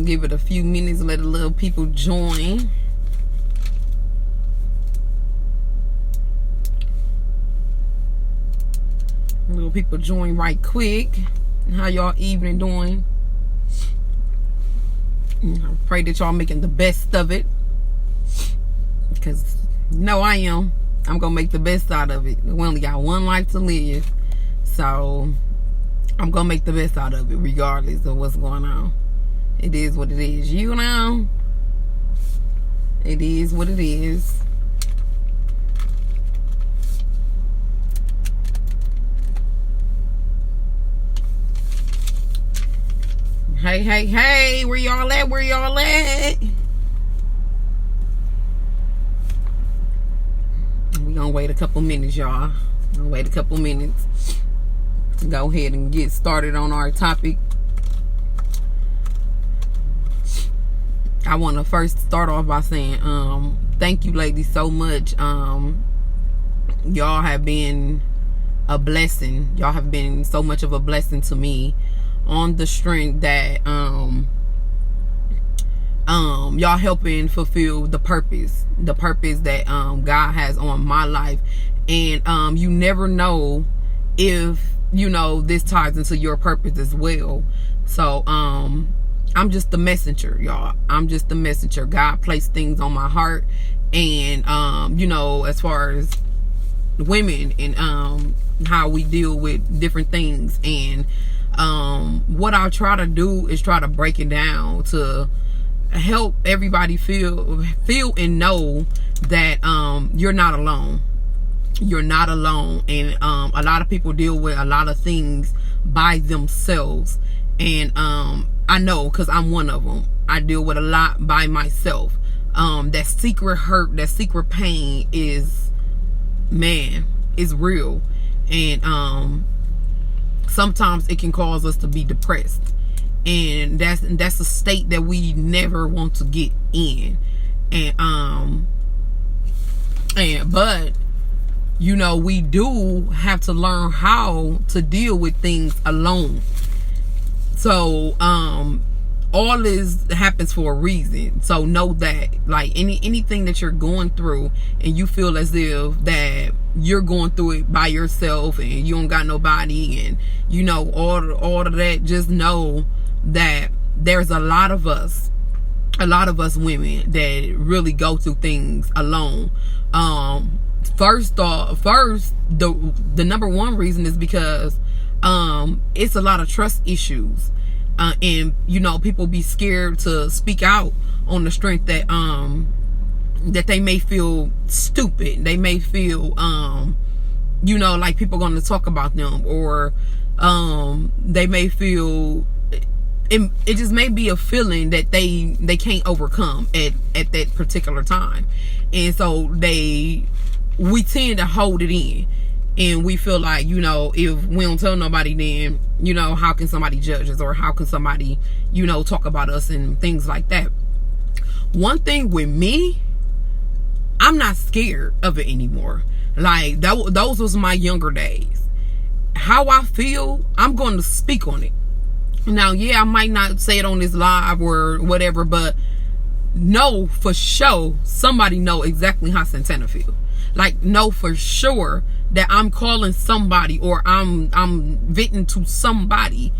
give it a few minutes, let a little people join. Little people join right quick. How y'all evening doing? I pray that y'all making the best of it, because no, I am. I'm gonna make the best out of it. We only got one life to live, so I'm gonna make the best out of it regardless of what's going on. It is what it is. You know, it is what it is. Hey, hey, hey, where y'all at? Where y'all at? We gonna wait a couple minutes, y'all. Gonna wait a couple minutes to go ahead and get started on our topic. I want to first start off by saying thank you ladies so much. Y'all have been a blessing. Y'all have been so much of a blessing to me, on the strength that y'all helping fulfill the purpose that God has on my life. And you never know if, you know, this ties into your purpose as well. So I'm just the messenger, y'all. I'm just the messenger. God placed things on my heart, and you know, as far as women and how we deal with different things, and what I try to do is try to break it down to help everybody feel and know that you're not alone. You're not alone. And a lot of people deal with a lot of things by themselves, and I know, because I'm one of them. I deal with a lot by myself. That secret hurt, that secret pain is, man, is real. And sometimes it can cause us to be depressed, and that's a state that we never want to get in. But you know, we do have to learn how to deal with things alone. So all this happens for a reason. So know that, like, anything that you're going through and you feel as if that you're going through it by yourself and you don't got nobody, and you know, all of that, just know that there's a lot of us women that really go through things alone. First, the number one reason is because it's a lot of trust issues, and you know, people be scared to speak out on the strength that that they may feel stupid. They may feel you know, like people going to talk about them, or they may feel it just may be a feeling that they can't overcome at that particular time. And so we tend to hold it in, and we feel like, you know, if we don't tell nobody, then, you know, how can somebody judge us, or how can somebody, you know, talk about us and things like that. One thing with me, I'm not scared of it anymore. Like, those was my younger days. How I feel, I'm going to speak on it. Now, yeah, I might not say it on this live or whatever, but know for sure somebody know exactly how Santana feel. Like, know for sure that I'm calling somebody, or I'm venting to somebody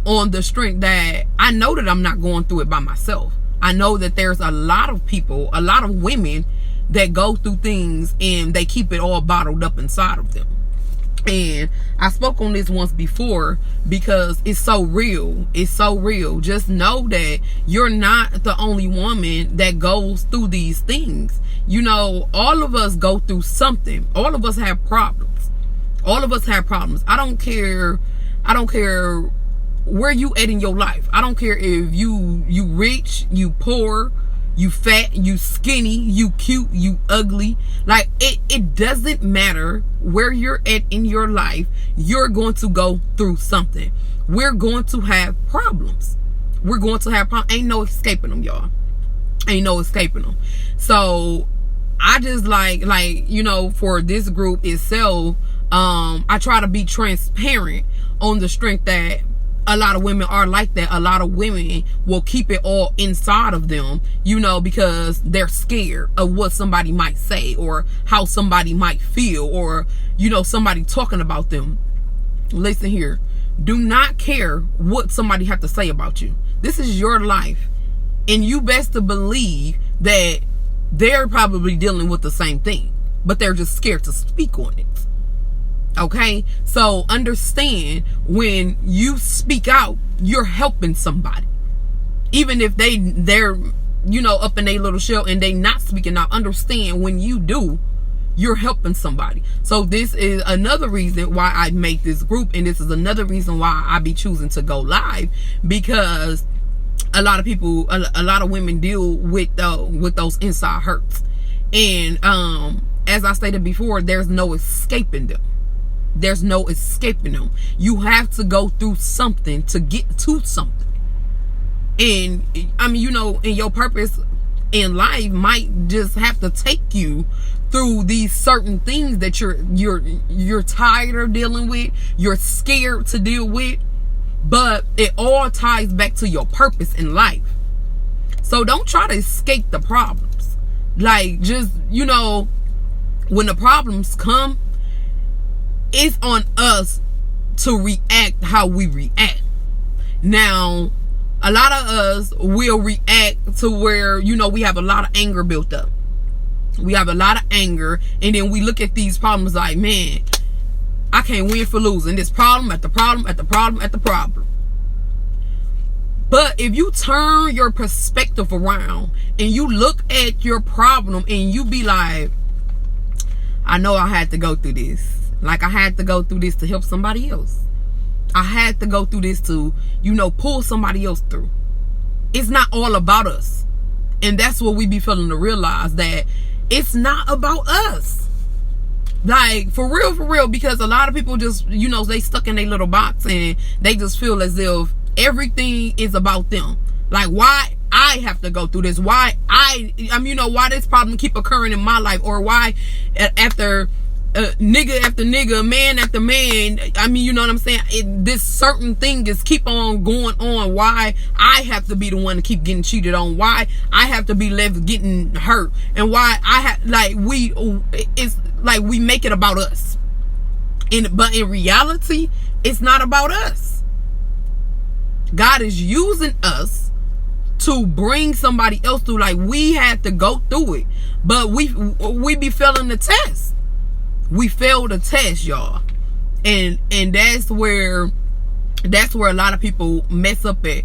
on the strength that I know that I'm not going through it by myself. I know that there's a lot of people, a lot of women that go through things and they keep it all bottled up inside of them. And I spoke on this once before because it's so real. It's so real. Just know that you're not the only woman that goes through these things. You know, all of us go through something. All of us have problems. All of us have problems. I don't care where you at in your life. I don't care if you rich, you poor, you fat, you skinny, you cute, you ugly. Like, it doesn't matter where you're at in your life. You're going to go through something. We're going to have problems. We're going to have problems. Ain't no escaping them, y'all. Ain't no escaping them. So I just like, you know, for this group itself, I try to be transparent on the strength that a lot of women are like that. A lot of women will keep it all inside of them, you know, because they're scared of what somebody might say or how somebody might feel, or, you know, somebody talking about them. Listen here. Do not care what somebody have to say about you. This is your life. And you best to believe that they're probably dealing with the same thing, but they're just scared to speak on it. Okay? So understand, when you speak out, you're helping somebody. Even if they're, you know, up in their little shell and they not speaking out, understand when you do, you're helping somebody. So this is another reason why I make this group, and this is another reason why I be choosing to go live, because a lot of people, a lot of women deal with those inside hurts, and as I stated before, there's no escaping them. There's no escaping them. You have to go through something to get to something. And I mean, you know, and your purpose in life might just have to take you through these certain things that you're tired of dealing with, you're scared to deal with, but it all ties back to your purpose in life. So don't try to escape the problems. Like, just, you know, when the problems come, it's on us to react how we react. Now, a lot of us will react to where, you know, we have a lot of anger built up. We have a lot of anger, and then we look at these problems like, man, I can't win for losing. This problem at the problem at the problem at the problem. But if you turn your perspective around and you look at your problem and you be like, I know I had to go through this. Like, I had to go through this to help somebody else. I had to go through this to, you know, pull somebody else through. It's not all about us. And that's what we be failing to realize, that it's not about us. Like, for real, because a lot of people just, you know, they stuck in their little box and they just feel as if everything is about them. Like, why I have to go through this? Why I mean, you know, why this problem keep occurring in my life? Or why after nigga after nigga, man after man, I mean, you know what I'm saying? This certain thing is keep on going on. Why I have to be the one to keep getting cheated on? Why I have to be left getting hurt? And why I have, like, it's like we make it about us. But in reality, it's not about us. God is using us to bring somebody else through. Like, we had to go through it, but we be failing the test. We failed the test, y'all, and that's where a lot of people mess up at.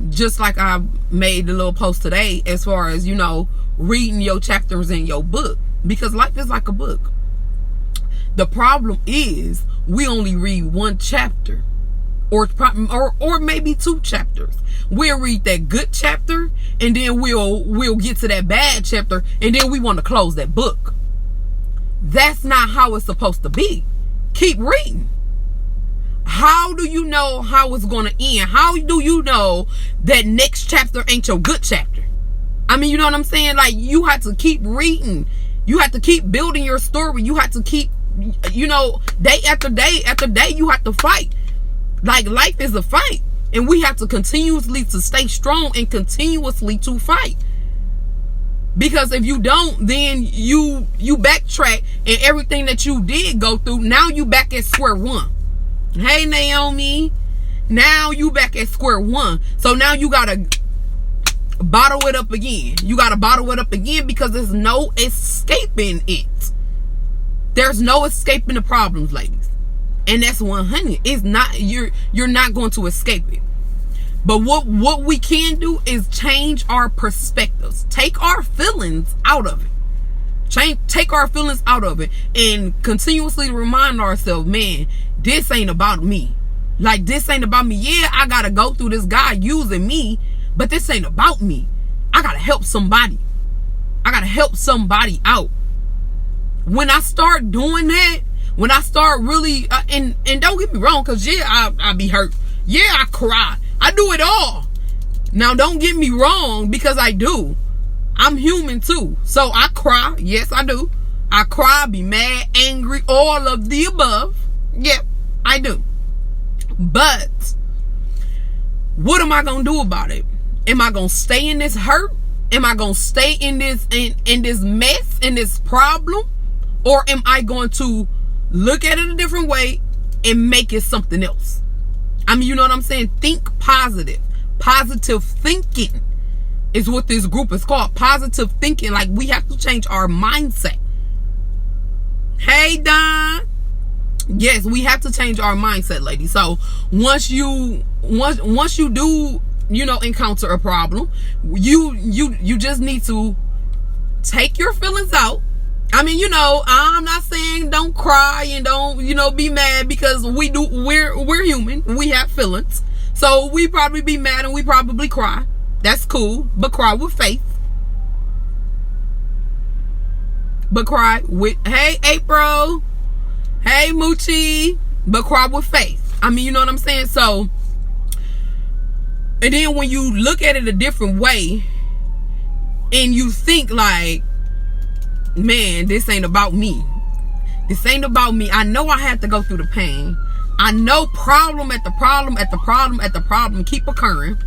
Just like I made the little post today, as far as, you know, reading your chapters in your book, because life is like a book. The problem is we only read one chapter, or maybe two chapters. We'll read that good chapter, and then we'll get to that bad chapter, and then we want to close that book. That's not how it's supposed to be. Keep reading. How do you know how it's going to end? How do you know that next chapter ain't your good chapter? I mean, you know what I'm saying? Like, you have to keep reading. You have to keep building your story. You have to keep, you know, day after day after day, you have to fight. Like, life is a fight. And we have to continuously to stay strong and continuously to fight. Because if you don't, then you backtrack, and everything that you did go through, now you back at square one. Hey, Naomi. Now you back at square one. So now you gotta bottle it up again. You gotta bottle it up again, because there's no escaping it. There's no escaping the problems, ladies. And that's 100. It's not, you're not going to escape it. But what we can do is change our perspectives. Take our feelings out of it. Take our feelings out of it, and continuously remind ourselves, man, this ain't about me. Like, this ain't about me. Yeah, I gotta go through this guy using me, but this ain't about me. I gotta help somebody. I gotta help somebody out. When I start doing that, when I start really, and don't get me wrong, because yeah, I be hurt. Yeah, I cry. I do it all. Now, don't get me wrong, because I do. I'm human too. So I cry. Yes, I do. I cry, be mad, angry, all of the above. Yep, I do. But what am I gonna do about it? Am I gonna stay in this hurt? Am I gonna stay in this in this mess, in this problem? Or am I going to look at it a different way and make it something else? I mean, you know what I'm saying? Think positive. Positive thinking is what this group is called. Positive thinking. Like, we have to change our mindset. Hey, Don. Yes, we have to change our mindset, ladies. So once you do, you know, encounter a problem, you just need to take your feelings out. I mean, you know, I'm not saying don't cry and don't, you know, be mad, because we're human. We have feelings. So we probably be mad and we probably cry. That's cool. But cry with faith. But cry with, hey, April. Hey, Moochie. But cry with faith. I mean, you know what I'm saying? So, and then when you look at it a different way and you think like, man, this ain't about me. This ain't about me. I know I had to go through the pain. I know problem at the problem at the problem at the problem keep occurring.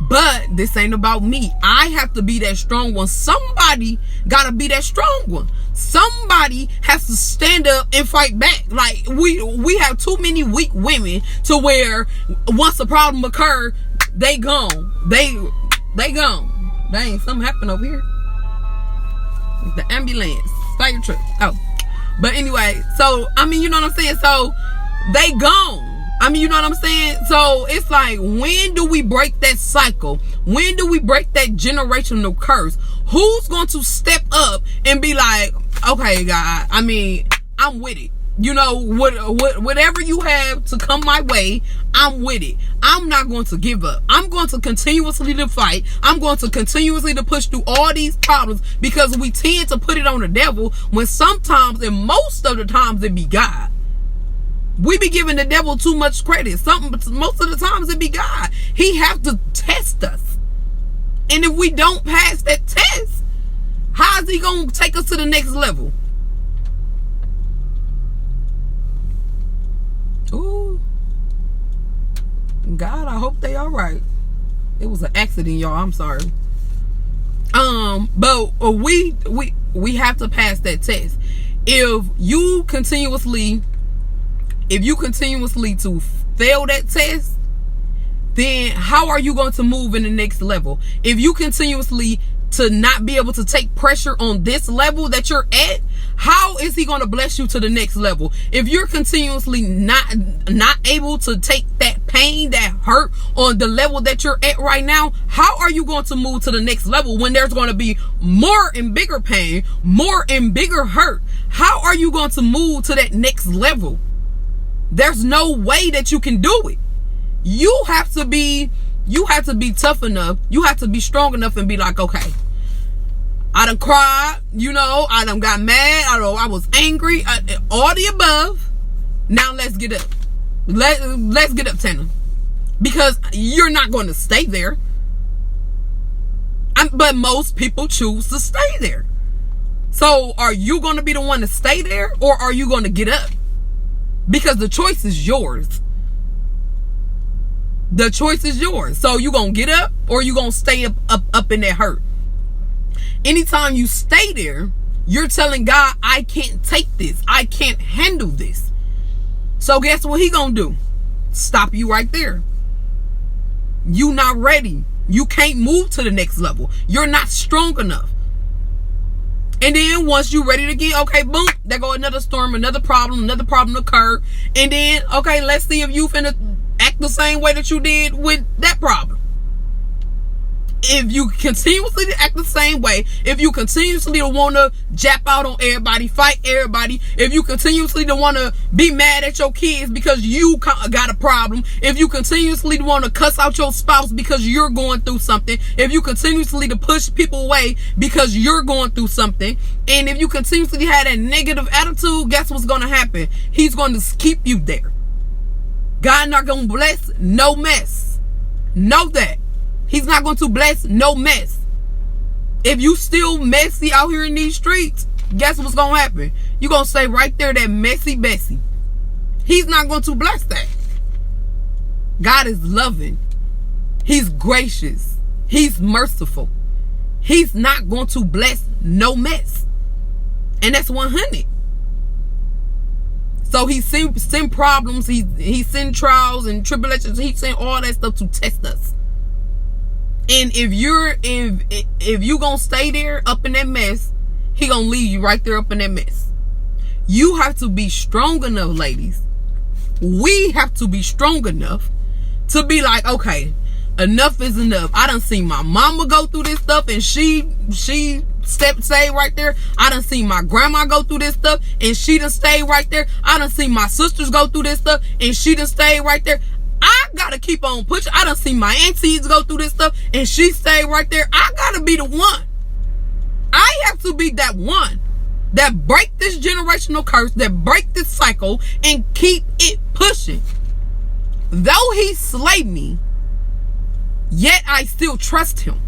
But this ain't about me. I have to be that strong one. Somebody gotta be that strong one. Somebody has to stand up and fight back. Like, we have too many weak women to where once a problem occur, they gone. They gone. Dang, something happened over here. The ambulance. Start your trip. Oh. But anyway, so, I mean, you know what I'm saying? So, they gone. I mean, you know what I'm saying? So, it's like, when do we break that cycle? When do we break that generational curse? Who's going to step up and be like, okay, God, I mean, I'm with it. You know, whatever you have to come my way, I'm with it. I'm not going to give up. I'm going to continuously to fight. I'm going to continuously to push through all these problems, because we tend to put it on the devil when sometimes, and most of the times, it be God. We be giving the devil too much credit. Most of the times it be God. He have to test us. And if we don't pass that test, how is he going to take us to the next level? Ooh. God, I hope they all right. It was an accident, y'all. I'm sorry. But we have to pass that test. If you continuously to fail that test, then how are you going to move in the next level? If you continuously to not be able to take pressure on this level that you're at, how is he going to bless you to the next level? If you're continuously not able to take that pain, that hurt on the level that you're at right now, how are you going to move to the next level when there's going to be more and bigger pain, more and bigger hurt? How are you going to move to that next level? There's no way that you can do it. You have to be tough enough. You have to be strong enough and be like, okay, I done cried, you know, I done got mad, I was angry, all the above. Now let's get up. Let's get up, Tanner. Because you're not going to stay there. But most people choose to stay there. So are you going to be the one to stay there, or are you going to get up? Because the choice is yours. The choice is yours. So you gonna get up, or you gonna stay up in that hurt? Anytime you stay there, you're telling God, I can't take this. I can't handle this. So guess what he gonna do? Stop you right there. You not ready. You can't move to the next level. You're not strong enough. And then once you're ready to get, okay, boom, there go another storm, another problem occurred. And then, okay, let's see if you finna act the same way that you did with that problem. If you continuously act the same way, if you continuously want to jap out on everybody, fight everybody, if you continuously want to be mad at your kids because you got a problem, if you continuously want to cuss out your spouse because you're going through something, if you continuously to push people away because you're going through something, and if you continuously have that negative attitude, guess what's going to happen? He's going to keep you there. God not going to bless no mess. Know that. He's not going to bless no mess. If you still messy out here in these streets, guess what's going to happen? You're going to stay right there, that messy Bessie. He's not going to bless that. God is loving. He's gracious. He's merciful. He's not going to bless no mess. And that's 100. So he send problems. He send trials and tribulations. He send all that stuff to test us. And if you gonna stay there up in that mess, he gonna leave you right there up in that mess. You have to be strong enough, ladies. We have to be strong enough to be like, okay, enough is enough. I done seen my mama go through this stuff and she stayed right there. I done seen my grandma go through this stuff and she done stayed right there. I done seen my sisters go through this stuff and she done stayed right there. I gotta keep on pushing. I done seen my aunties go through this stuff and she stayed right there. I gotta be the one. I have to be that one that break this generational curse, that break this cycle and keep it pushing. Though he slay me, yet I still trust him.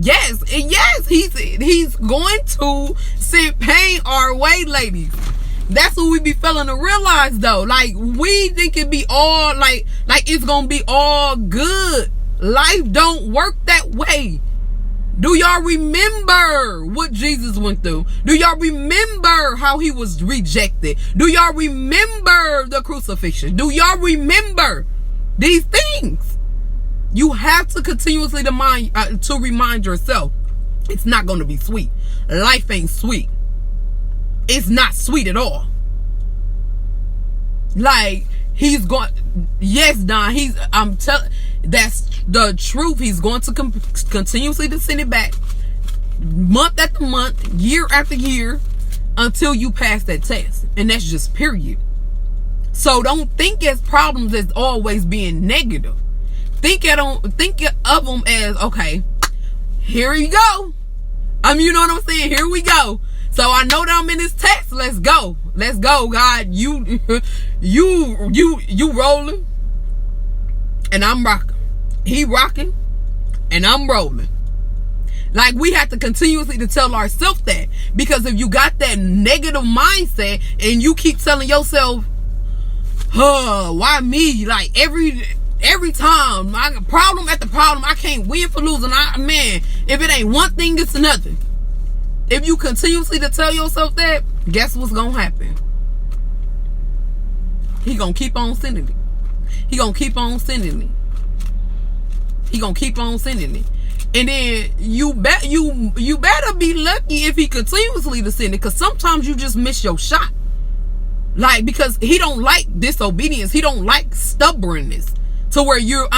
Yes, he's going to send pain our way, ladies. That's what we be failing to realize, though. Like, we think it be all like it's gonna be all good. Life don't work that way. Do y'all remember what Jesus went through? Do y'all remember how he was rejected? Do y'all remember the crucifixion? Do y'all remember these things? You have to continuously remind yourself, it's not going to be sweet. Life ain't sweet. It's not sweet at all. Like, he's going, yes, Don, I'm telling, that's the truth. He's going to continuously to send it back, month after month, year after year, until you pass that test. And that's just period. So don't think as problems as always being negative. Think of them as, okay, here we go. You know what I'm saying? Here we go. So I know that I'm in this test. Let's go. Let's go, God. You rolling, and I'm rocking. He rocking, and I'm rolling. Like, we have to continuously to tell ourselves that, because if you got that negative mindset and you keep telling yourself, why me? Like, every time, problem after problem, I can't win for losing. Man, if it ain't one thing, it's nothing. If you continuously to tell yourself that, guess what's gonna happen? He gonna keep on sending it. He gonna keep on sending it. He gonna keep on sending it. And then you better be lucky if he continuously to send it, because sometimes you just miss your shot. Like, because he don't like disobedience. He don't like stubbornness. To where he'll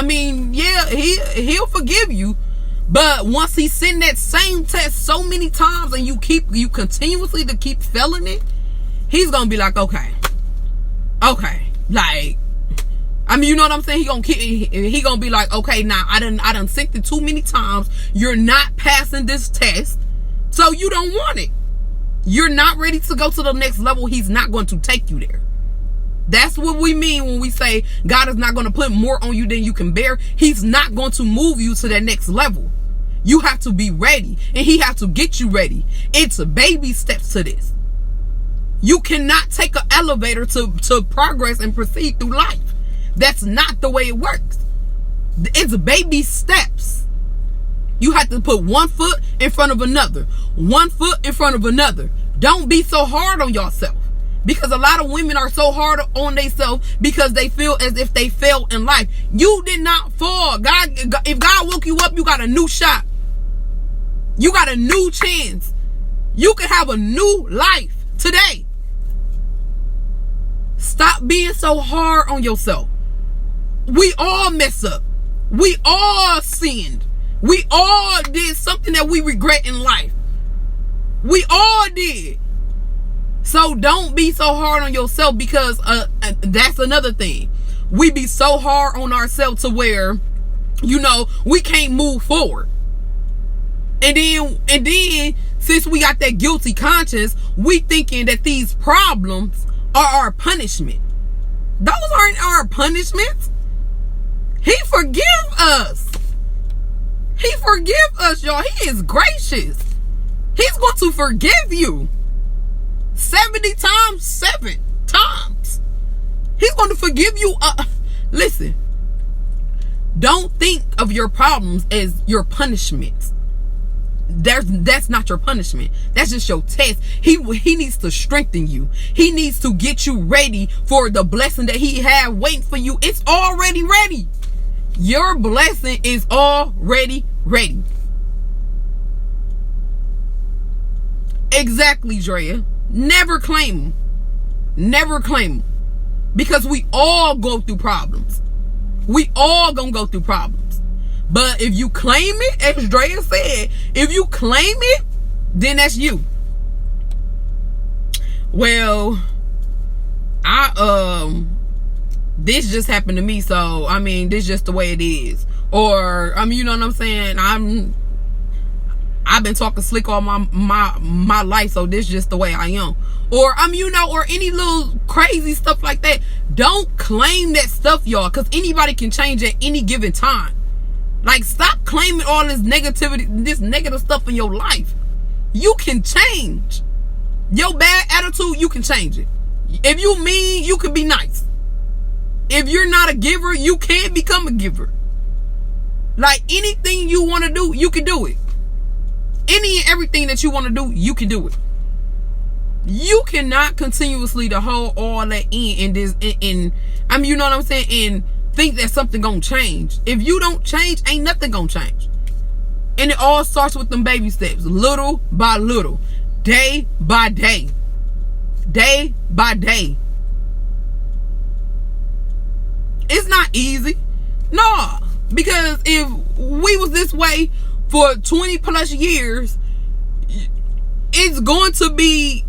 forgive you. But once he send that same test so many times and you continuously to keep failing it, he's gonna be like, okay. Like, you know what I'm saying? He gonna be like, okay, now I done sent it too many times. You're not passing this test, so you don't want it. You're not ready to go to the next level. He's not going to take you there. That's what we mean when we say God is not going to put more on you than you can bear. He's not going to move you to that next level. You have to be ready, and he has to get you ready. It's baby steps to this. You cannot take an elevator to progress and proceed through life. That's not the way it works. It's baby steps. You have to put one foot in front of another. One foot in front of another. Don't be so hard on yourself. Because a lot of women are so hard on themselves because they feel as if they failed in life. You did not fall. If God woke you up, you got a new shot. You got a new chance. You can have a new life today. Stop being so hard on yourself. We all mess up. We all sinned. We all did something that we regret in life. We all did. So don't be so hard on yourself, because that's another thing. We be so hard on ourselves to where, we can't move forward. And then since we got that guilty conscience, we thinking that these problems are our punishment. Those aren't our punishments. He forgive us. He forgive us, y'all. He is gracious. He's going to forgive you 70 times 7 times. He's going to forgive you Listen, don't think of your problems as your punishments. That's not your punishment. That's just your test. He needs to strengthen you. He needs to get you ready for the blessing that he had waiting for you. It's already ready. Your blessing is already ready. Exactly, Drea. Never claim them. Never claim them. Because we all go through problems. We all gonna go through problems. But if you claim it, as Drea said, if you claim it, then that's you. Well, this just happened to me, so I mean, this just the way it is. Or you know what I'm saying? I've been talking slick all my life, so this just the way I am. Or or any little crazy stuff like that. Don't claim that stuff, y'all, because anybody can change at any given time. Like, stop claiming all this negativity, this negative stuff in your life. You can change. Your bad attitude, you can change it. If you mean, you can be nice. If you're not a giver, you can become a giver. Like, anything you want to do, you can do it. Any and everything that you want to do, you can do it. You cannot continuously to hold all that in this, you know what I'm saying, and think that something gonna change. If you don't change, ain't nothing gonna change. And it all starts with them baby steps, little by little, day by day, day by day. It's not easy, no, because if we was this way for 20 plus years, it's going to be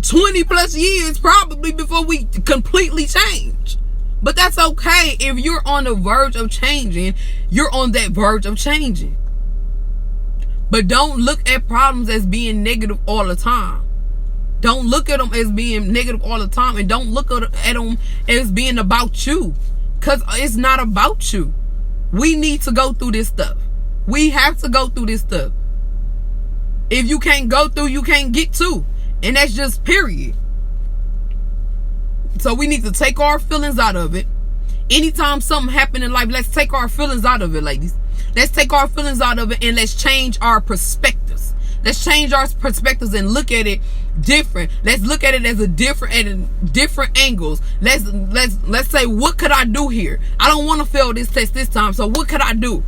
20 plus years probably before we completely change. But that's okay. If you're on the verge of changing, you're on that verge of changing. But don't look at problems as being negative all the time. Don't look at them as being negative all the time, and don't look at them as being about you, because it's not about you. We need to go through this stuff. We have to go through this stuff. If you can't go through, you can't get to. And that's just period. So we need to take our feelings out of it. Anytime something happens in life, let's take our feelings out of it, ladies. Let's take our feelings out of it, and let's change our perspectives. Let's change our perspectives and look at it different. Let's look at it as at different angles. Let's say, what could I do here? I don't want to fail this test this time, so what could I do?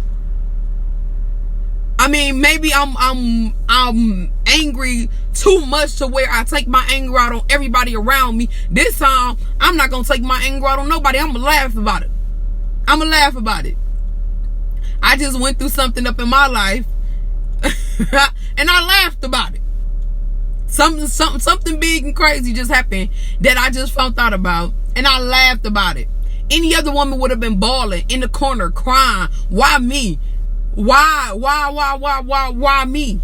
I mean, maybe I'm angry too much to where I take my anger out on everybody around me. This time, I'm not gonna take my anger out on nobody. I'm gonna laugh about it. I'm gonna laugh about it. I just went through something up in my life, and I laughed about it. Something big and crazy just happened that I just found out about, and I laughed about it. Any other woman would have been bawling in the corner, crying. Why me? Why me?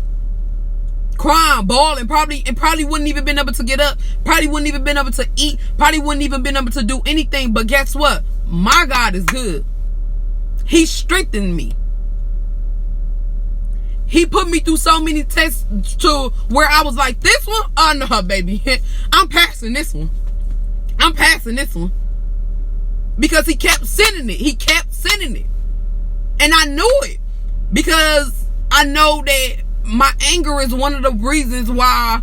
Crying, bawling, probably wouldn't even been able to get up, probably wouldn't even been able to eat, probably wouldn't even been able to do anything. But guess what? My God is good. He strengthened me. He put me through so many tests to where I was like, this one, oh no, baby, I'm passing this one. I'm passing this one. Because he kept sending it. He kept sending it. And I knew it. Because I know that my anger is one of the reasons why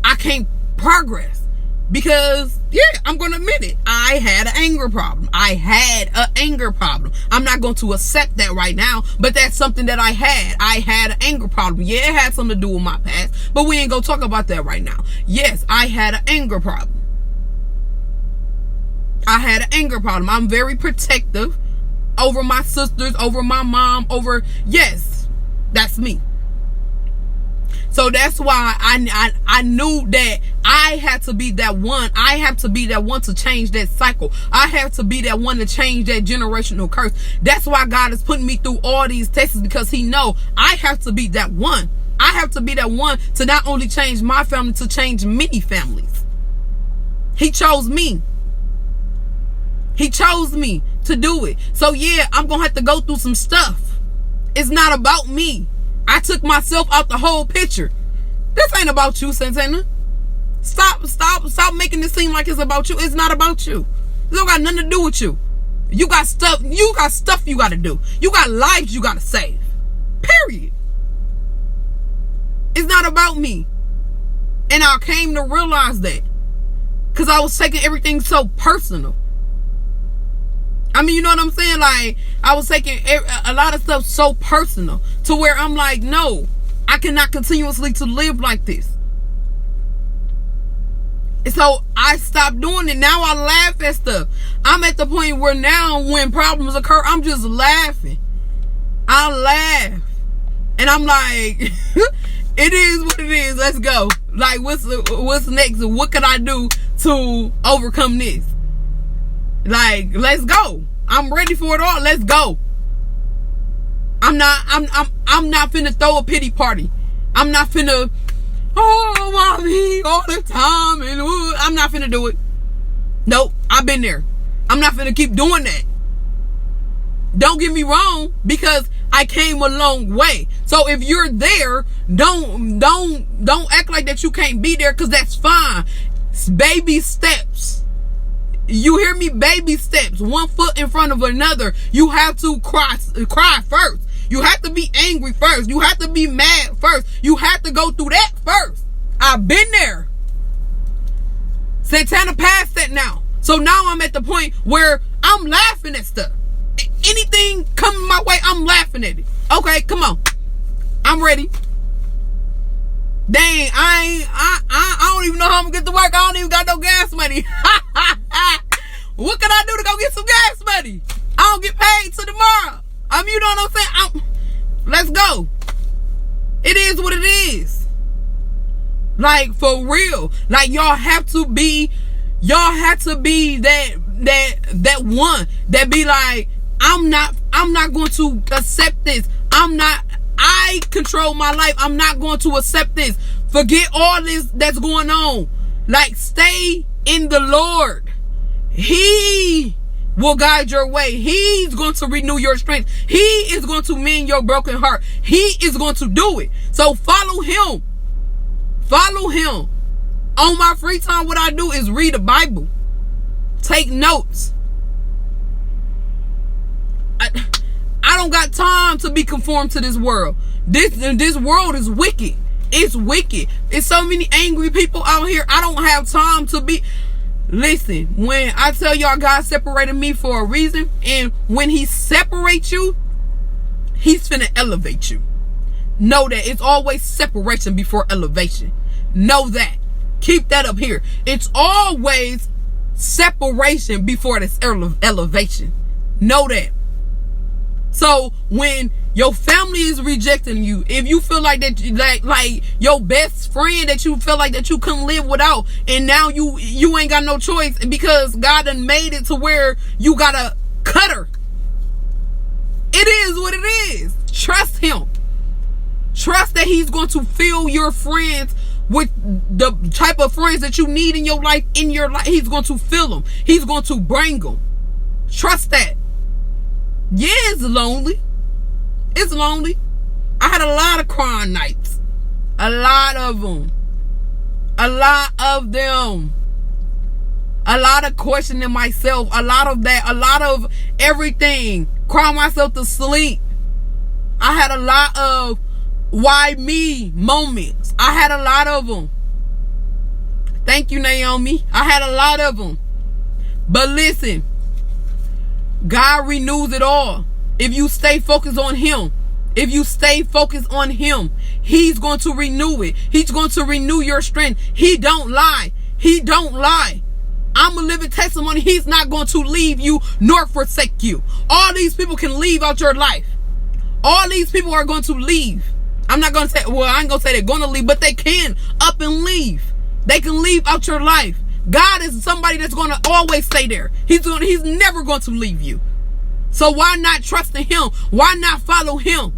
I can't progress. Because, yeah, I'm going to admit it. I had an anger problem. I had an anger problem. I'm not going to accept that right now, but that's something that I had. I had an anger problem. Yeah, it had something to do with my past, but we ain't going to talk about that right now. Yes, I had an anger problem. I had an anger problem. I'm very protective over my sisters, over my mom, yes, that's me. So that's why I knew that I had to be that one. I have to be that one to change that cycle. I have to be that one to change that generational curse. That's why God is putting me through all these tests, because he know I have to be that one. I have to be that one to not only change my family, to change many families. He chose me. He chose me to do it. So yeah, I'm going to have to go through some stuff. It's not about me. I took myself out the whole picture. This ain't about you, Santana. Stop making it seem like it's about you. It's not about you. It don't got nothing to do with you. You got stuff you got to do. You got lives you got to save. Period. It's not about me. And I came to realize that. Because I was taking everything so personal. I mean, you know what I'm saying? Like, I was taking a lot of stuff so personal. To where I'm like, no. I cannot continuously to live like this. And so I stopped doing it. Now I laugh at stuff. I'm at the point where now when problems occur, I'm just laughing. I laugh. And I'm like, it is what it is. Let's go. Like, what's next? What can I do to overcome this? Like, let's go. I'm ready for it all. Let's go. I'm not finna throw a pity party. I'm not finna, oh, mommy, all the time. And I'm not finna do it. Nope. I've been there. I'm not finna keep doing that. Don't get me wrong, because I came a long way. So if you're there, don't act like that you can't be there, because that's fine. It's baby steps. You hear me? Baby steps. One foot in front of another. You have to cry first. You have to be angry first. You have to be mad first. You have to go through that first. I've been there. Santana passed that now. So now I'm at the point where I'm laughing at stuff. Anything coming my way, I'm laughing at it. Okay, come on. I'm ready. Dang, I don't even know how I'm gonna get to work. I don't even got no gas money. What can I do to go get some gas money? I don't get paid till tomorrow. I mean, you know what I'm saying? Let's go. It is what it is. Like, for real. Like, y'all have to be that one that be like, I'm not going to accept this. I control my life. I'm not going to accept this. Forget all this that's going on. Like, stay in the Lord. He will guide your way. He's going to renew your strength. He is going to mend your broken heart. He is going to do it. So follow him. Follow him. On my free time, what I do is read the Bible. Take notes. I don't got time to be conformed to this world. This world is wicked. It's wicked. It's so many angry people out here. I don't have time to be. Listen, when I tell y'all God separated me for a reason, and when he separates you, he's finna elevate you. Know that it's always separation before elevation. Know that. Keep that up here. It's always separation before this elevation. Know that. So when your family is rejecting you, if you feel like that, like your best friend that you feel like that you couldn't live without, and now you ain't got no choice because God done made it to where you gotta cut her. It is what it is. Trust him. Trust that he's going to fill your friends with the type of friends that you need in your life. He's going to fill them. He's going to bring them. Trust that. Yeah, it's lonely. It's lonely. I had a lot of crying nights. A lot of them. A lot of them. A lot of questioning myself. A lot of that. A lot of everything. Crying myself to sleep. I had a lot of why me moments. I had a lot of them. Thank you, Naomi. I had a lot of them. But listen, God renews it all. If you stay focused on him, if you stay focused on him, he's going to renew it. He's going to renew your strength. He don't lie. He don't lie. I'm a living testimony. He's not going to leave you nor forsake you. All these people can leave out your life. All these people are going to leave. I'm not going to say, well, I ain't going to say they're going to leave, but they can up and leave. They can leave out your life. God is somebody that's going to always stay there. He's never going to leave you. So why not trust in him? Why not follow him?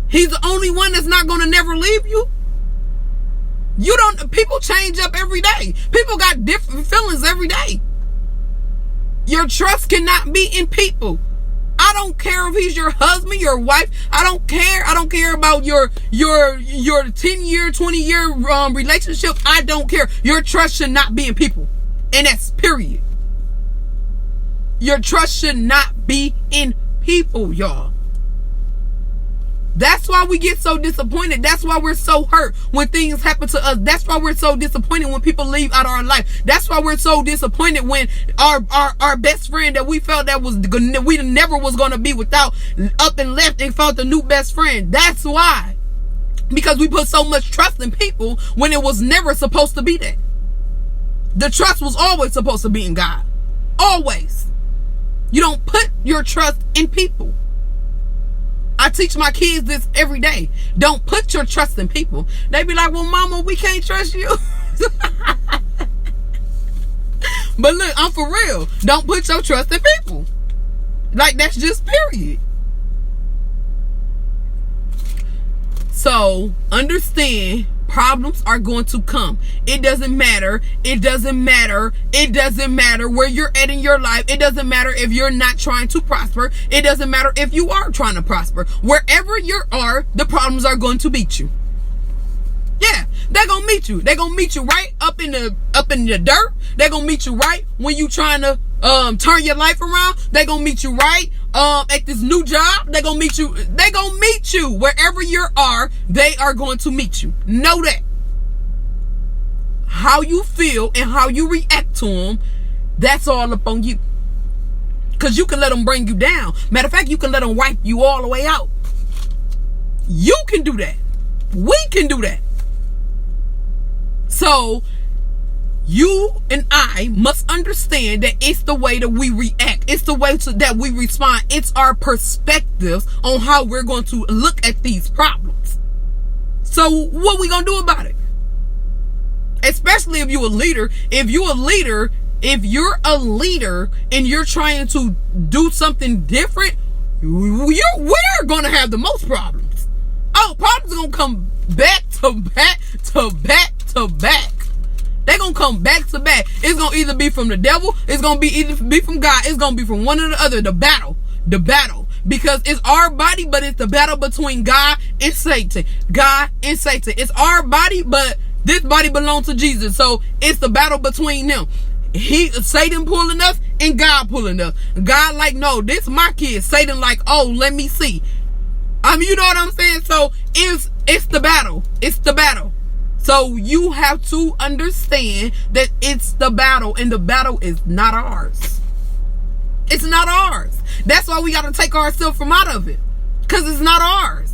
He's the only one that's not going to never leave you. People change up every day. People got different feelings every day. Your trust cannot be in people. I don't care if he's your husband, your wife. I don't care. I don't care about your 10-year, 20-year relationship. I don't care. Your trust should not be in people. And that's period. Your trust should not be in people, y'all. That's why we get so disappointed. That's why we're so hurt when things happen to us. That's why we're so disappointed when people leave out of our life. That's why we're so disappointed when our best friend that we felt that we never was going to be without up and left and found a new best friend. That's why. Because we put so much trust in people when it was never supposed to be that. The trust was always supposed to be in God. Always. You don't put your trust in people. I teach my kids this every day. Don't put your trust in people. They be like, well, mama, we can't trust you. But look, I'm for real. Don't put your trust in people. Like, that's just period. So, understand, problems are going to come. It doesn't matter. It doesn't matter. It doesn't matter where you're at in your life. It doesn't matter if you're not trying to prosper. It doesn't matter if you are trying to prosper. Wherever you are, the problems are going to meet you. Yeah, they're going to meet you. They're going to meet you right up in the dirt. They're going to meet you right when you trying to turn your life around. They're going to meet you right at this new job. They're going to meet you. They're going to meet you wherever you are. They are going to meet you. Know that. How you feel and how you react to them, that's all up on you. Because you can let them bring you down. Matter of fact, you can let them wipe you all the way out. You can do that. We can do that. So, you and I must understand that it's the way that we react. It's the way that we respond. It's our perspectives on how we're going to look at these problems. So, what we going to do about it? Especially if you're a leader. If you're a leader and you're trying to do something different, we're going to have the most problems. Oh, problems are going to come back to back to back to back. They're going to come back to back. It's going to either be from the devil. It's going to either be from God. It's going to be from one or the other. The battle. Because it's our body, but it's the battle between God and Satan. God and Satan. It's our body, but this body belongs to Jesus. So it's the battle between them. Satan pulling us and God pulling us. God like, no, this is my kid. Satan like, oh, let me see. You know what I'm saying? So it's the battle. It's the battle. So you have to understand that it's the battle, and the battle is not ours. It's not ours. That's why we got to take ourselves from out of it, because it's not ours.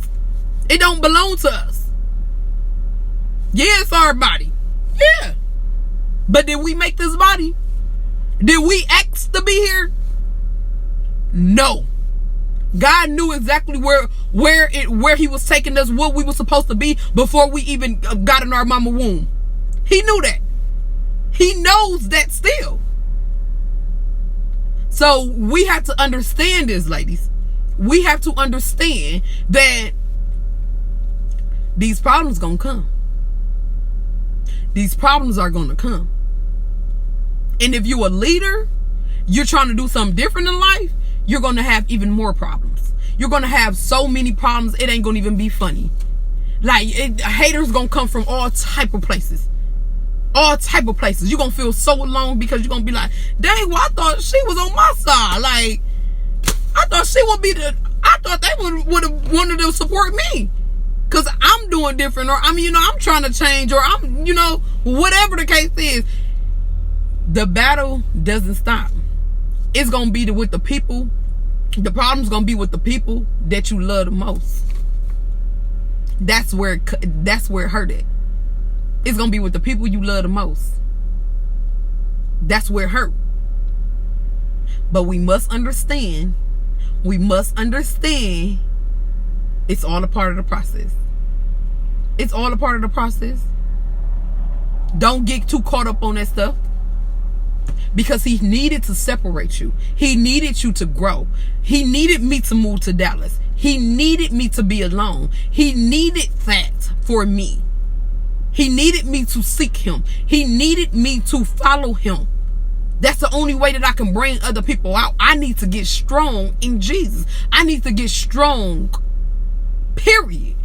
It don't belong to us. Yeah, it's our body. Yeah. But did we make this body? Did we ask to be here? No. God knew exactly where he was taking us, what we were supposed to be before we even got in our mama womb. He knew that. He knows that still. So we have to understand this, ladies. We have to understand that these problems gonna come. These problems are gonna come. And if you're a leader, you're trying to do something different in life, you're going to have even more problems. You're going to have so many problems, it ain't going to even be funny. Like, haters going to come from all type of places. All type of places. You're going to feel so alone because you're going to be like, dang, well, I thought she was on my side. Like, I thought she would be I thought they would have wanted to support me. Because I'm doing different, or, I'm trying to change, or whatever the case is. The battle doesn't stop. It's going to be with the people. The problem's going to be with the people that you love the most. That's where it hurt at. It's going to be with the people you love the most. That's where it hurt. But we must understand. It's all a part of the process. It's all a part of the process. Don't get too caught up on that stuff. Because he needed to separate you. He needed you to grow. He needed me to move to Dallas. He needed me to be alone. He needed that for me. He needed me to seek him. He needed me to follow him. That's the only way that I can bring other people out. I need to get strong in Jesus. I need to get strong. Period.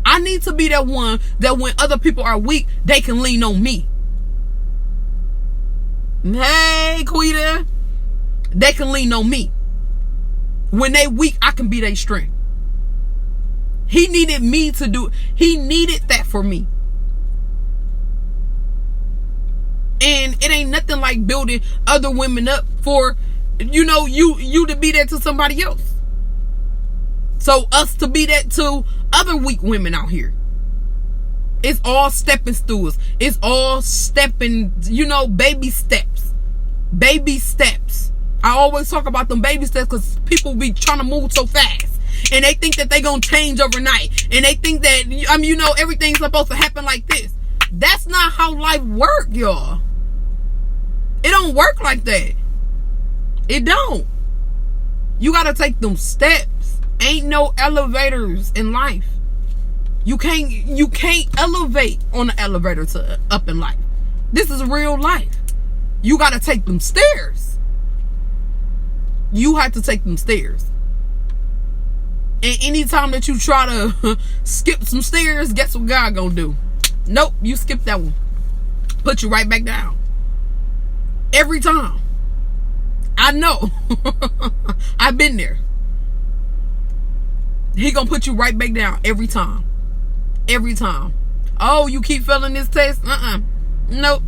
I need to be that one that when other people are weak, they can lean on me. Hey, Quita. they can lean on me. When they weak, I can be their strength. He needed me to do, he needed that for me. And it ain't nothing like building other women up for, you to be that to somebody else. So us to be that to other weak women out here. It's all stepping stools. It's all stepping, baby steps. Baby steps. I always talk about them baby steps because people be trying to move so fast. And they think that they gonna change overnight. And they think that, everything's supposed to happen like this. That's not how life works, y'all. It don't work like that. It don't. You gotta take them steps. Ain't no elevators in life. You can't elevate on the elevator to up in life. This is real life. You gotta take them stairs. You have to take them stairs. And anytime that you try to skip some stairs, guess what God gonna do? Nope, you skip that one. Put you right back down. Every time. I know. I've been there. He gonna put you right back down every time. Every time. Oh, you keep failing this test? Nope.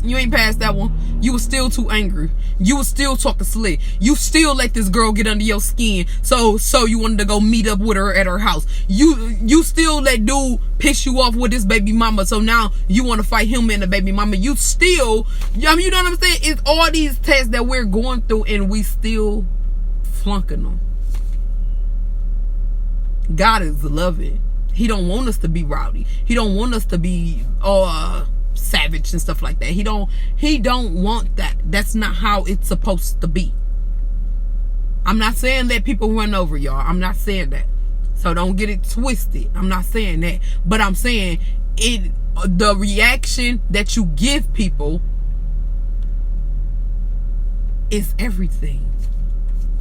You ain't passed that one. You was still too angry. You was still talking slick. You still let this girl get under your skin. So you wanted to go meet up with her at her house. You still let dude piss you off with his baby mama. So now you want to fight him and the baby mama. You still, you know what I'm saying? It's all these tests that we're going through and we still flunking them. God is loving. He don't want us to be rowdy. He don't want us to be savage and stuff like that. He don't want that. That's not how it's supposed to be. I'm not saying that people run over y'all. I'm not saying that. So don't get it twisted. I'm not saying that. But I'm saying the reaction that you give people is everything.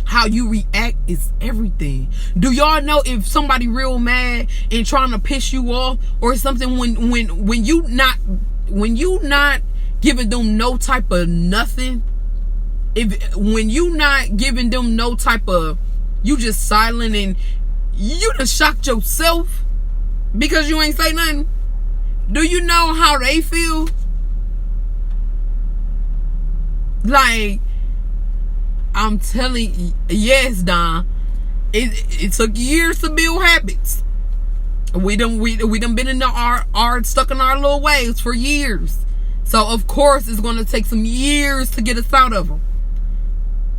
How you react is everything. Do y'all know if somebody real mad and trying to piss you off or something, when you not giving them no type of nothing, when you not giving them no type of, you just silent and you done shocked yourself because you ain't say nothing. Do you know how they feel? Like, I'm telling you, yes, Don. It took years to build habits. We done been in our stuck in our little ways for years. So of course it's gonna take some years to get us out of them.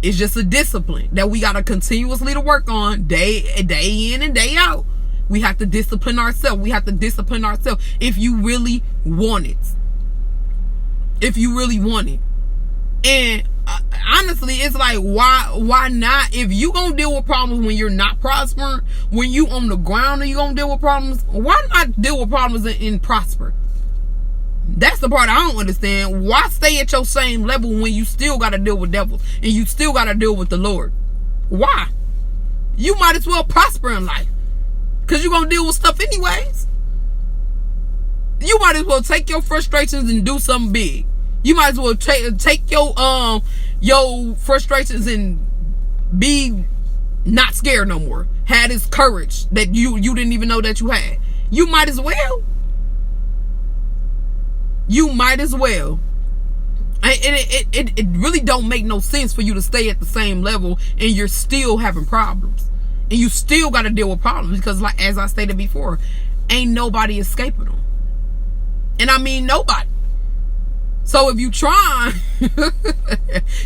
It's just a discipline that we gotta continuously to work on day in and day out. We have to discipline ourselves. We have to discipline ourselves if you really want it. If you really want it. And honestly, it's like, why not? If you gonna deal with problems when you're not prospering, when you on the ground and you gonna deal with problems, why not deal with problems and prosper? That's the part I don't understand. Why stay at your same level when you still gotta deal with devils and you still gotta deal with the Lord? Why? You might as well prosper in life, because you're gonna deal with stuff anyways. You might as well take your frustrations and do something big. You might as well take your frustrations and be not scared no more. Had this courage that you didn't even know that you had. You might as well. You might as well. It really don't make no sense for you to stay at the same level and you're still having problems. And you still got to deal with problems because, like, as I stated before, ain't nobody escaping them. And I mean nobody. So if you try,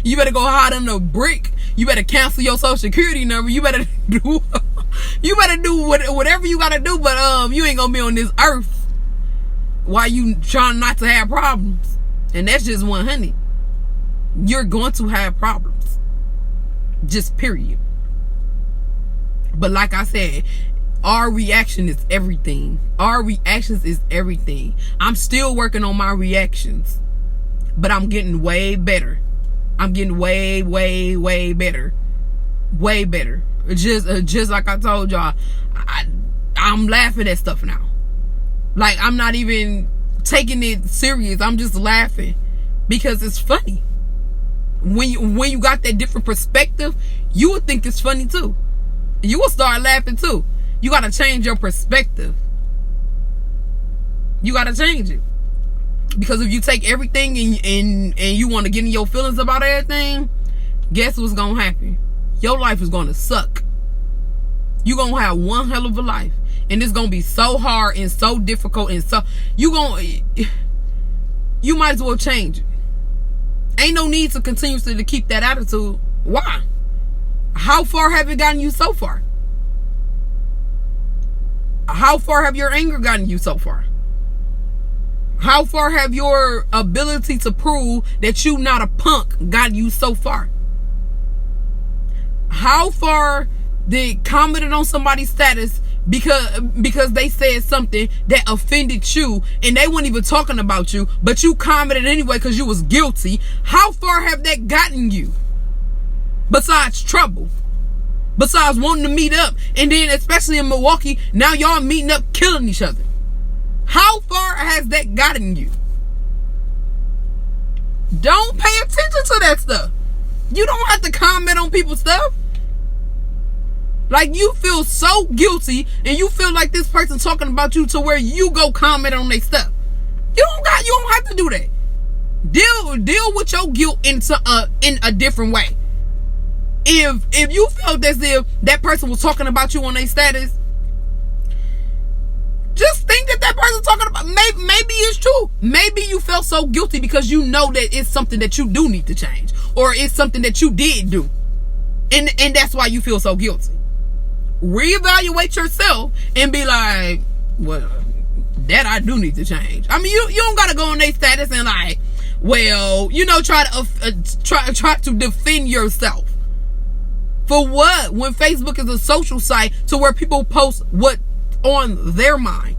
you better go hide under a brick. You better cancel your social security number. You better do whatever you gotta do. But you ain't gonna be on this earth while you trying not to have problems. And that's just 100. You're going to have problems. Just period. But like I said, our reaction is everything. Our reactions is everything. I'm still working on my reactions. But I'm getting way better. I'm getting way better. Way better. Just like I told y'all, I'm laughing at stuff now. Like, I'm not even taking it serious. I'm just laughing because it's funny. when you got that different perspective, you would think it's funny too. You will start laughing too. You got to change your perspective. You got to change it. Because if you take everything and you want to get in your feelings about everything, guess what's going to happen? Your life is going to suck. You're going to have one hell of a life. And it's going to be so hard and so difficult. And so you might as well change it. Ain't no need to continuously to keep that attitude. Why? How far have it gotten you so far? How far have your anger gotten you so far? How far have your ability to prove that you not a punk got you so far? How far did commenting on somebody's status because they said something that offended you and they weren't even talking about you, but you commented anyway because you was guilty? How far have that gotten you? Besides trouble. Besides wanting to meet up. And then especially in Milwaukee, now y'all meeting up killing each other. How far has that gotten you? Don't pay attention to that stuff. You don't have to comment on people's stuff. Like, you feel so guilty and you feel like this person talking about you to where you go comment on their stuff. You don't have to do that. Deal with your guilt in a different way. If you felt as if that person was talking about you on their status, just think that person talking about, maybe it's true. Maybe you felt so guilty because you know that it's something that you do need to change, or it's something that you did do, and that's why you feel so guilty. Reevaluate yourself and be like, well, that I do need to change. I mean, you don't gotta go on their status and like, well, try to defend yourself. For what? When Facebook is a social site to where people post what on their mind.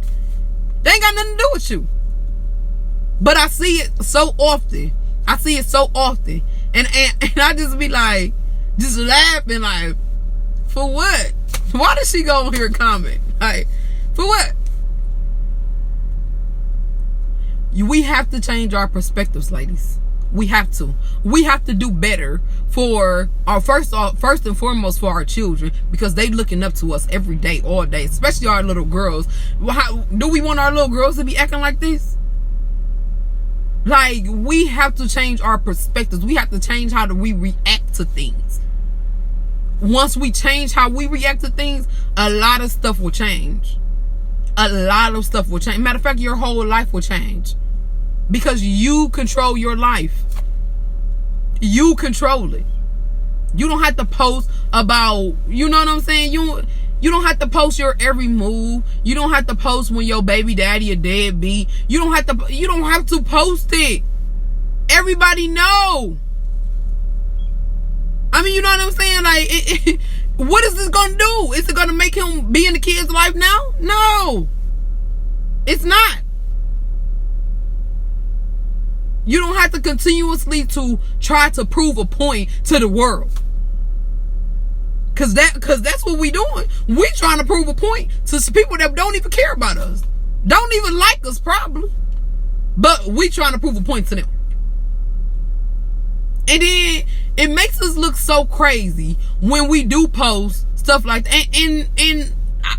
They ain't got nothing to do with you. But I see it so often. And I just be like, just laughing like, for what? Why does she go on here and comment? Like, for what? We have to change our perspectives, ladies. We have to do better for our first and foremost for our children, because they looking up to us every day, all day, especially our little girls. Do we want our little girls to be acting like this? Like, we have to change our perspectives. We have to change how we react to things. Once we change how we react to things, a lot of stuff will change. Matter of fact, your whole life will change. Because you control your life. You control it. You don't have to post about, you know what I'm saying? You don't have to post your every move. You don't have to post when your baby daddy a deadbeat. You don't have to post it. Everybody know. I mean, you know what I'm saying? Like, what is this gonna do? Is it gonna make him be in the kid's life now? No. It's not. You don't have to continuously to try to prove a point to the world. Cause that's what we doing. We trying to prove a point to people that don't even care about us. Don't even like us probably. But we trying to prove a point to them. And then it makes us look so crazy when we do post stuff like that. And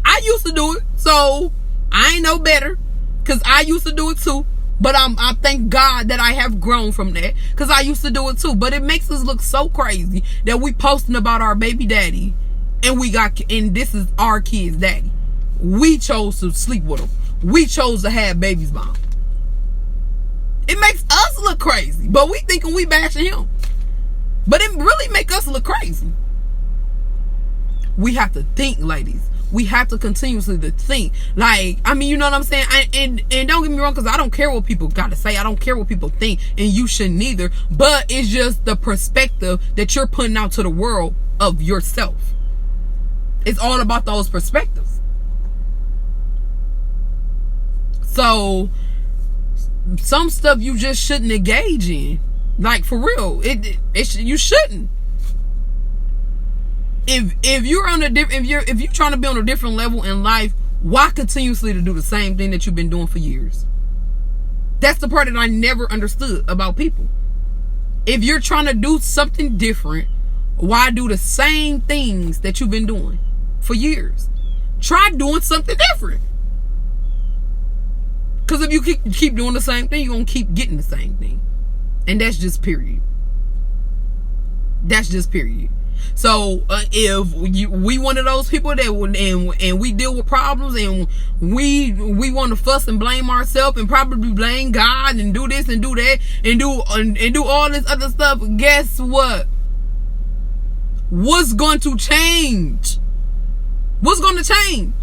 I used to do it, so I ain't no better. Cause I used to do it too. But I thank God that I have grown from that, because I used to do it too. But it makes us look so crazy that we posting about our baby daddy, and this is our kid's daddy. We chose to sleep with him. We chose to have babies by him. It makes us look crazy, but we thinking we bashing him. But it really make us look crazy. We have to think, ladies. We have to continuously to think. Like, I mean, you know what I'm saying? And don't get me wrong, because I don't care what people got to say. I don't care what people think, and you shouldn't neither. But it's just the perspective that you're putting out to the world of yourself. It's all about those perspectives. So, some stuff you just shouldn't engage in. Like, for real. You shouldn't. If you're on a different, if you're trying to be on a different level in life, why continuously to do the same thing that you've been doing for years? That's the part that I never understood about people. If you're trying to do something different, why do the same things that you've been doing for years? Try doing something different. Because if you keep doing the same thing, you're going to keep getting the same thing. And that's just period. That's just period. So if we one of those people that and we deal with problems and we want to fuss and blame ourselves and probably blame God and do this and do that and do all this other stuff, guess what? What's going to change? What's going to change?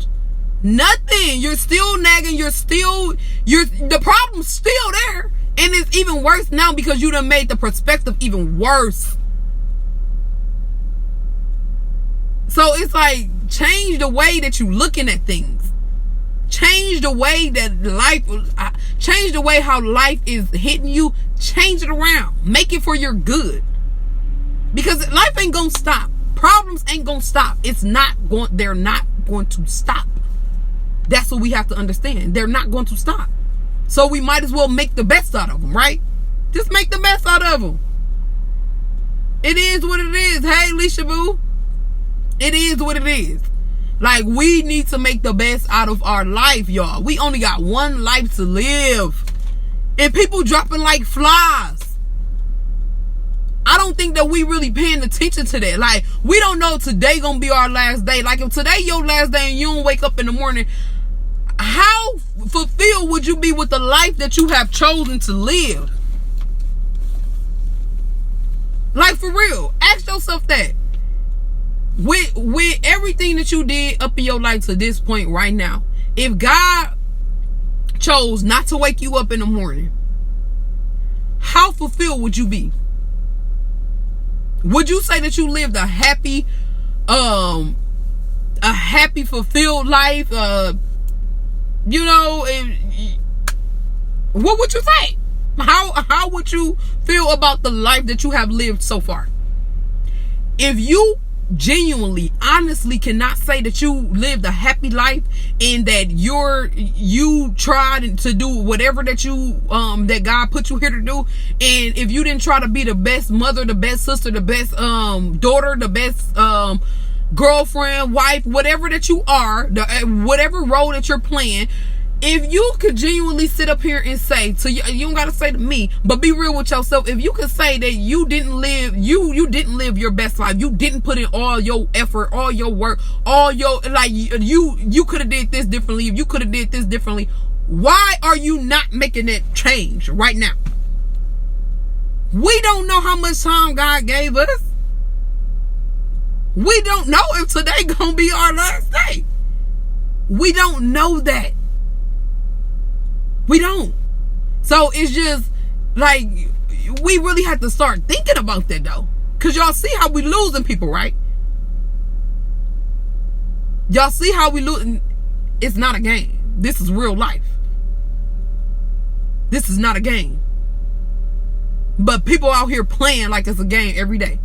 Nothing. You're still nagging. The problem's still there, and it's even worse now because you done made the perspective even worse. So it's like, change the way that you're looking at things. Change the way that change the way how life is hitting you. Change it around. Make it for your good. Because life ain't gonna stop. Problems ain't gonna stop. They're not going to stop. That's what we have to understand. They're not going to stop. So we might as well make the best out of them, right? Just make the best out of them. It is what it is. Hey, Alicia Boo. It is what it is. Like, we need to make the best out of our life, y'all. We only got one life to live. And people dropping like flies. I don't think that we really paying attention to that. Like, we don't know today gonna be our last day. Like, if today your last day and you don't wake up in the morning, how fulfilled would you be with the life that you have chosen to live? Like, for real. Ask yourself that. With everything that you did up in your life to this point right now, if God chose not to wake you up in the morning, how fulfilled would you be? Would you say that you lived a happy, fulfilled life? What would you say? How would you feel about the life that you have lived so far? If you genuinely, honestly cannot say that you lived a happy life and that you tried to do whatever that that God put you here to do, and if you didn't try to be the best mother, the best sister, the best daughter, the best girlfriend, wife, whatever that you are, whatever role that you're playing, if you could genuinely sit up here and say to you don't gotta say to me, but be real with yourself. If you could say that you didn't live your best life, you didn't put in all your effort, all your work, all your, like, you could have did this differently, if you could have did this differently, why are you not making that change right now? We don't know how much time God gave us. We don't know if today gonna be our last day. We don't know that. We don't. So it's just like, we really have to start thinking about that though. Because y'all see how we losing people, right? Y'all see how we losing. It's not a game. This is real life. This is not a game. But people out here playing like it's a game every day.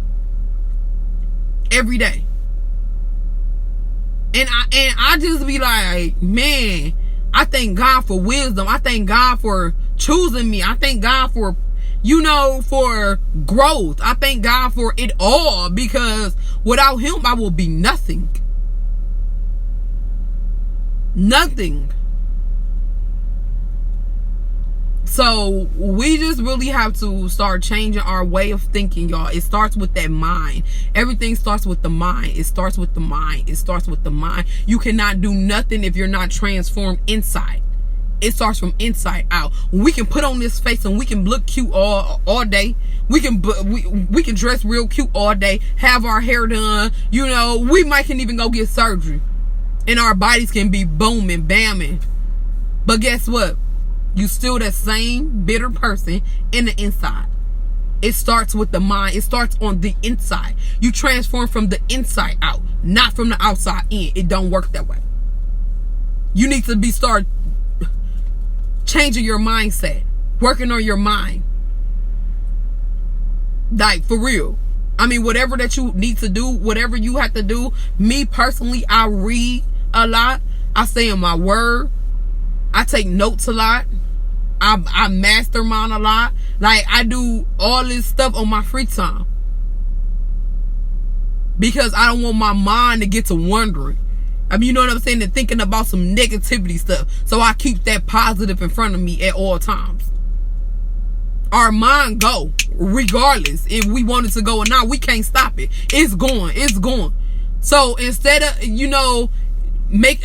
Every day. And I just be like, man, I thank God for wisdom. I thank God for choosing me. I thank God for, for growth. I thank God for it all, because without him, I will be nothing. Nothing. So we just really have to start changing our way of thinking, y'all. It starts with that mind. Everything starts with the mind. It starts with the mind. It starts with the mind. You cannot do nothing if you're not transformed inside. It starts from inside out. We can put on this face and we can look cute all day. We can dress real cute all day. Have our hair done. We might can even go get surgery, and our bodies can be booming, bamming. But guess what? You still that same bitter person in the inside. It starts with the mind. It starts on the inside. You transform from the inside out, not from the outside in. It don't work that way. You need to start changing your mindset, working on your mind. Like, for real. I mean, whatever that you need to do, whatever you have to do. Me personally, I read a lot. I say in my word. I take notes a lot. I mastermind a lot. Like, I do all this stuff on my free time because I don't want my mind to get to wondering. I mean, you know what I'm saying? And thinking about some negativity stuff. So I keep that positive in front of me at all times. Our mind go regardless if we want it to go or not. We can't stop it. It's going. It's going. So instead of,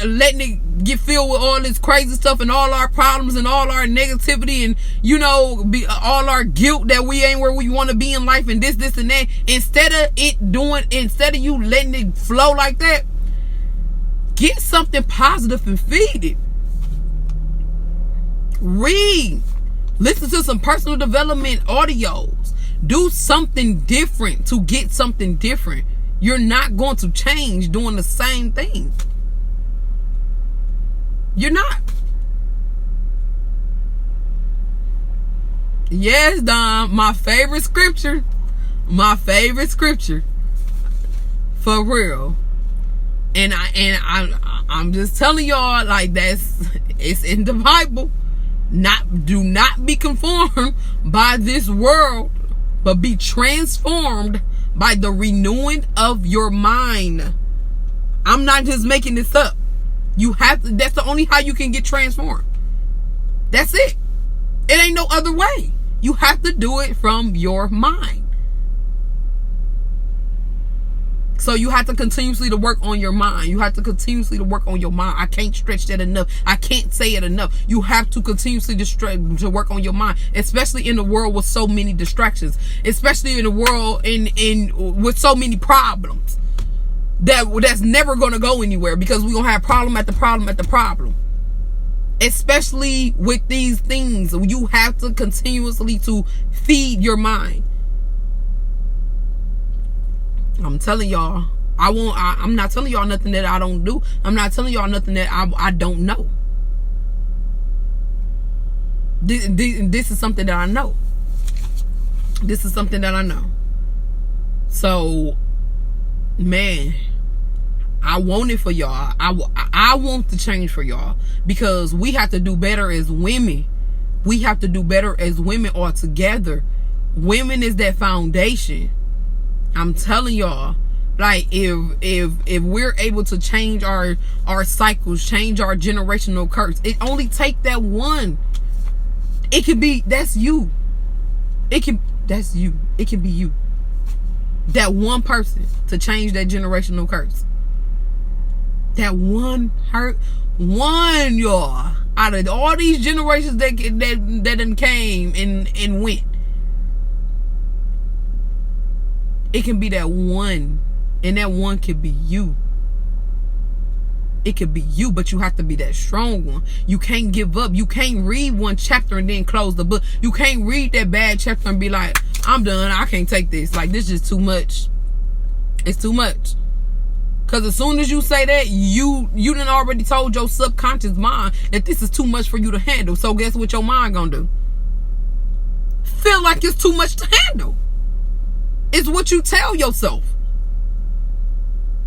letting it get filled with all this crazy stuff and all our problems and all our negativity and, all our guilt that we ain't where we want to be in life and this and that, instead of you letting it flow like that, get something positive and feed it. Read. Listen to some personal development audios. Do something different to get something different. You're not going to change doing the same thing. You're not. Yes, Dom. My favorite scripture. For real. And I'm just telling y'all, like, it's in the Bible. Do not be conformed by this world, but be transformed by the renewing of your mind. I'm not just making this up. You have to, that's the only how you can get transformed. That's it. It ain't no other way. You have to do it from your mind. So you have to continuously to work on your mind. You have to continuously to work on your mind. I can't stretch that enough. I can't say it enough. You have to continuously to work on your mind, especially in the world with so many distractions, especially in the world with so many problems that's never going to go anywhere, because we're going to have problem at the problem at the problem. Especially with these things, you have to continuously to feed your mind. I'm telling y'all, I'm not telling y'all nothing that I don't do. I'm not telling y'all nothing that I don't know. This is something that I know. This is something that I know. So, man, I want it for y'all. I want the change for y'all, because we have to do better as women. We have to do better as women altogether. Women is that foundation. I'm telling y'all, like, if we're able to change our cycles, change our generational curse, it only take that one. It could be, that's you. That's you. It can be you. That one person to change that generational curse. That one y'all, out of all these generations that done came and went. It can be that one, and that one could be you. It could be you, but you have to be that strong one. You can't give up. You can't read one chapter and then close the book. You can't read that bad chapter and be like, I'm done. I can't take this. Like, this is too much. It's too much. Because as soon as you say that, you done already told your subconscious mind that this is too much for you to handle. So guess what your mind gonna do? Feel like it's too much to handle. It's what you tell yourself.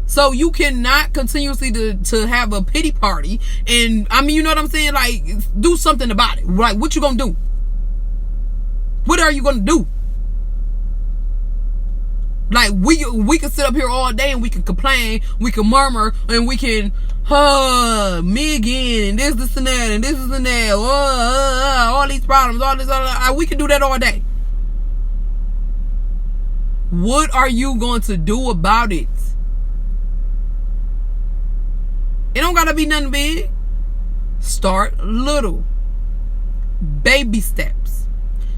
So you cannot continuously to have a pity party. And I mean, you know what I'm saying? Like, do something about it. Like, what you gonna do? What are you gonna do? Like, we can sit up here all day and we can complain, we can murmur, and we can, me again, and this and that, and this and that, all these problems, all this, we can do that all day. What are you going to do about it? It don't gotta be nothing big. Start little. Baby steps.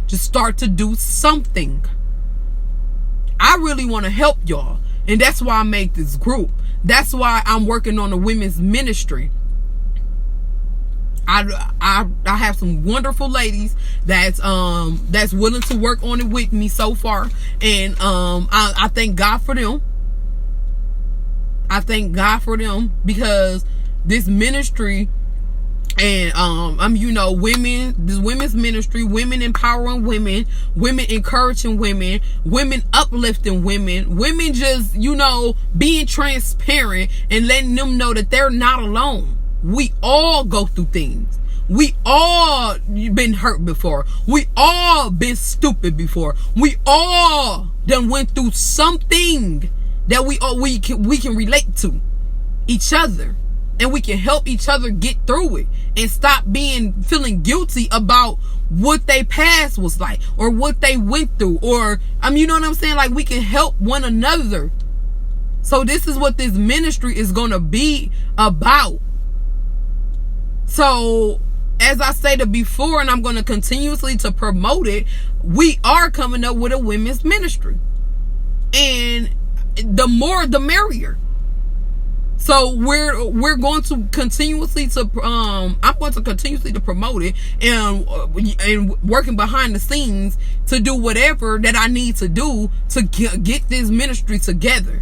Just start to do something. I really want to help y'all, and that's why I make this group. That's why I'm working on the women's ministry. I have some wonderful ladies that's willing to work on it with me so far, and I thank God for them. I thank God for them, because this ministry and women, this women's ministry, women empowering women, women encouraging women, women uplifting women, women just, being transparent and letting them know that they're not alone. We all go through things. We all been hurt before. We all been stupid before. We all done went through something that we can relate to each other, and we can help each other get through it and stop feeling guilty about what they past was like or what they went through, or you know what I'm saying? Like, we can help one another. So this is what this ministry is going to be about. So as I stated before, and I'm going to continuously to promote it, we are coming up with a women's ministry, and the more the merrier. So we're going to continuously to I'm going to continuously to promote it, and working behind the scenes to do whatever that I need to do to get this ministry together,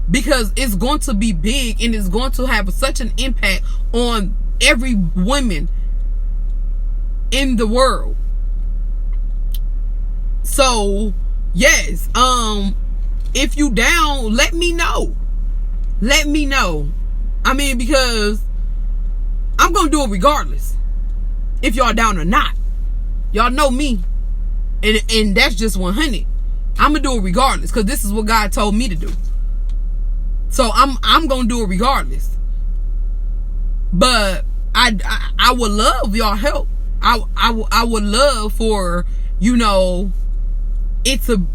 because it's going to be big and it's going to have such an impact on every woman in the world. So yes, if you down, let me know. Let me know. Because I'm gonna do it regardless, if y'all down or not. Y'all know me, and that's just 100. I'm gonna do it regardless, because this is what God told me to do. So I'm gonna do it regardless. But I would love y'all help. I would love for, it to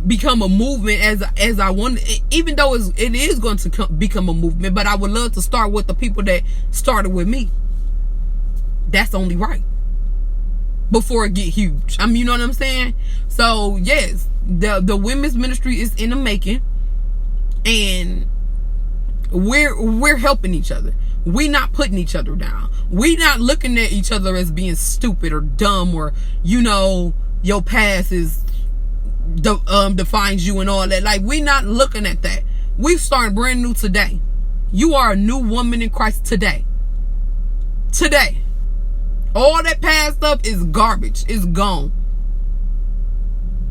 become a movement as I want, even though it is going to become a movement. But I would love to start with the people that started with me. That's only right, before it get huge. You know what I'm saying? So yes, the women's ministry is in the making, and we're helping each other. We not putting each other down. We not looking at each other as being stupid or dumb, or your past is defines you and all that. Like, we not looking at that. We starting brand new today. You are a new woman in Christ today. Today. All that past stuff is garbage. It's gone.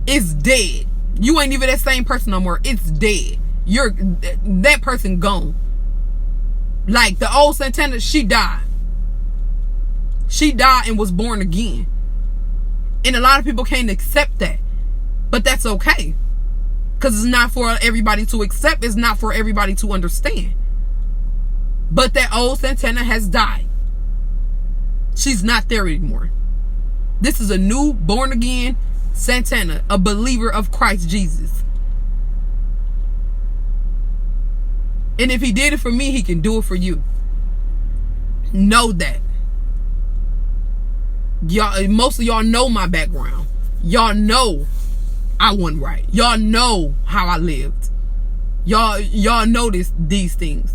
It's dead. You ain't even that same person no more. It's dead. You're that person gone. Like the old Santana, she died. She died and was born again. And a lot of people can't accept that. But that's okay. Because it's not for everybody to accept. It's not for everybody to understand. But that old Santana has died. She's not there anymore. This is a new born again Santana, a believer of Christ Jesus. And if he did it for me, he can do it for you. Know that. Y'all, most of y'all know my background. Y'all know I wasn't right. Y'all know how I lived. Y'all know these things.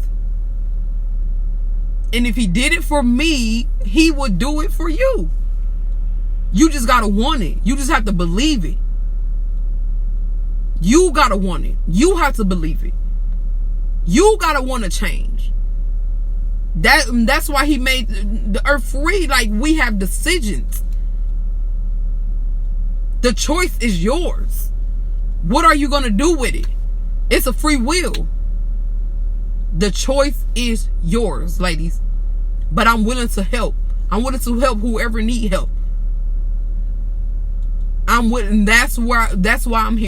And if he did it for me, he would do it for you. You just gotta want it. You just have to believe it. You gotta want it. You have to believe it. You gotta want to change. That's why he made the earth free. Like, we have decisions. The choice is yours. What are you gonna do with it? It's a free will. The choice is yours, ladies. But I'm willing to help. I'm willing to help whoever need help. I'm willing. That's why I'm here.